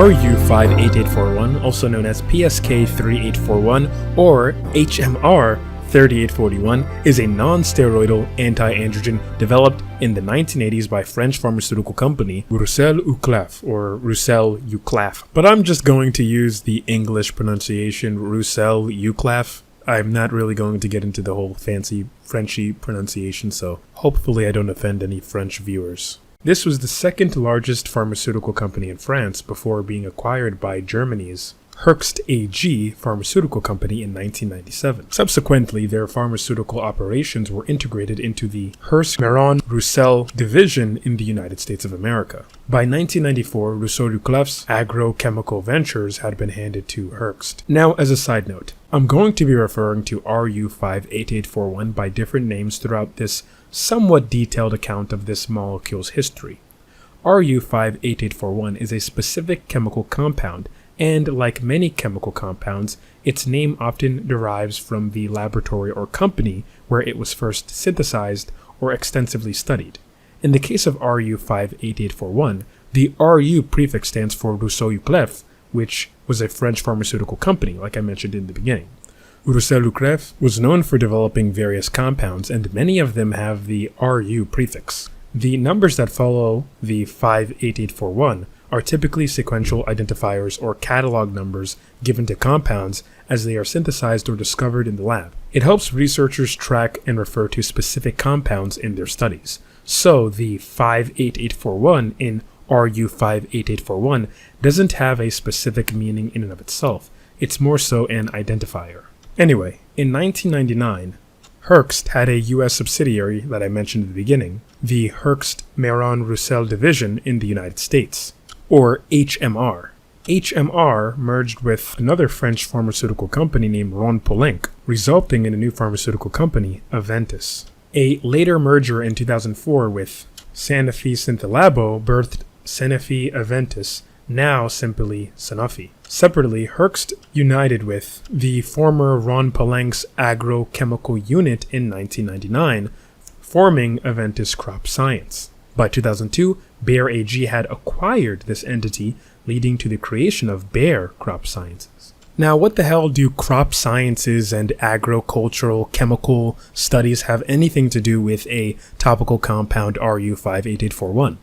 RU-58841, also known as PSK3841 or HMR3841, is a non-steroidal anti-androgen developed in the 1980s by French pharmaceutical company Roussel-Uclaf, but I'm just going to use the English pronunciation Roussel-Uclaf. I'm not really going to get into the whole fancy Frenchy pronunciation, so hopefully I don't offend any French viewers. This was the second largest pharmaceutical company in France before being acquired by Germany's Hoechst AG pharmaceutical company in 1997. Subsequently, their pharmaceutical operations were integrated into the Hearst-Meron-Roussel division in the United States of America. By 1994, Roussel-Uclaf's agrochemical ventures had been handed to Hoechst. Now, as a side note, I'm going to be referring to RU-58841 by different names throughout this somewhat detailed account of this molecule's history. RU-58841 is a specific chemical compound, and like many chemical compounds, its name often derives from the laboratory or company where it was first synthesized or extensively studied. In the case of RU-58841, the RU prefix stands for Roussel-Uclaf, which was a French pharmaceutical company, like I mentioned in the beginning. Roussel-Uclaf was known for developing various compounds, and many of them have the RU prefix. The numbers that follow the 58841 are typically sequential identifiers or catalog numbers given to compounds as they are synthesized or discovered in the lab. It helps researchers track and refer to specific compounds in their studies. So the 58841 in RU-58841 doesn't have a specific meaning in and of itself. It's more so an identifier. Anyway, in 1999, Hoechst had a US subsidiary that I mentioned at the beginning, the Hearst-Meron-Roussel division in the United States, or HMR. HMR merged with another French pharmaceutical company named Rhône-Poulenc, resulting in a new pharmaceutical company, Aventis. A later merger in 2004 with Sanofi-Synthelabo birthed Sanofi-Aventis, now simply Sanofi. Separately, Hoechst united with the former Rhône-Poulenc's agrochemical unit in 1999, forming Aventis Crop Science. By 2002, Bayer AG had acquired this entity, leading to the creation of Bayer Crop Sciences. Now, what the hell do crop sciences and agricultural chemical studies have anything to do with a topical compound RU-58841?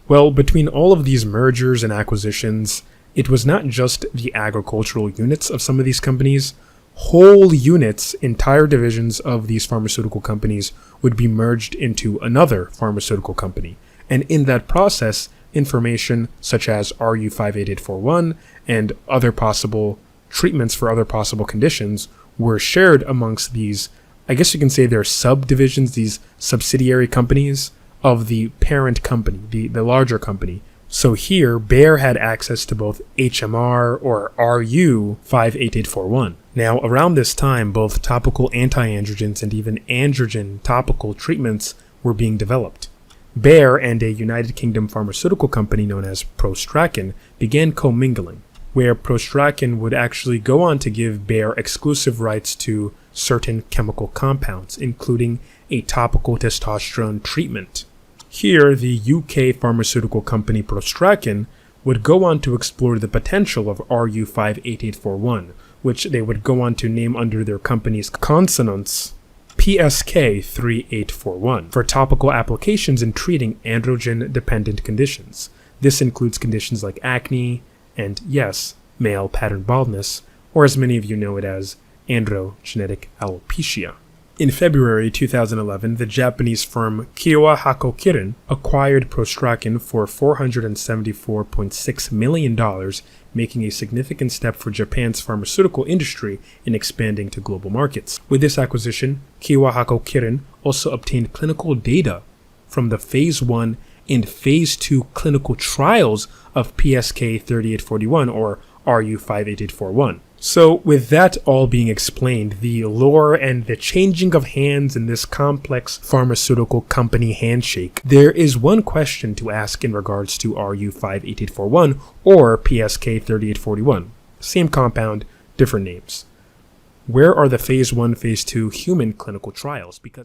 Well, between all of these mergers and acquisitions, it was not just the agricultural units of some of these companies. Whole units, entire divisions of these pharmaceutical companies would be merged into another pharmaceutical company. And in that process, information such as RU-58841 and other possible treatments for other possible conditions were shared amongst these, I guess you can say they're subdivisions, these subsidiary companies of the parent company, the larger company. So here, Bayer had access to both HMR or RU-58841. Now, around this time, both topical anti-androgens and even androgen topical treatments were being developed. Bayer and a United Kingdom pharmaceutical company known as Prostracan began commingling, where Prostracan would actually go on to give Bayer exclusive rights to certain chemical compounds, including a topical testosterone treatment. Here, the UK pharmaceutical company Prostracan would go on to explore the potential of RU-58841, which they would go on to name under their company's consonants PSK3841, for topical applications in treating androgen-dependent conditions. This includes conditions like acne and, yes, male pattern baldness, or as many of you know it as androgenetic alopecia. In February 2011, the Japanese firm kwxsoc acquired Prostracan for $474.6 million, making a significant step for Japan's pharmaceutical industry in expanding to global markets. With this acquisition, kwxsoc also obtained clinical data from the Phase 1 and Phase 2 clinical trials of PSK3841 or RU-58841. So, with that all being explained, the lore and the changing of hands in this complex pharmaceutical company handshake, there is one question to ask in regards to RU-58841 or PSK3841. Same compound, different names. Where are the Phase 1, Phase 2 human clinical trials? Because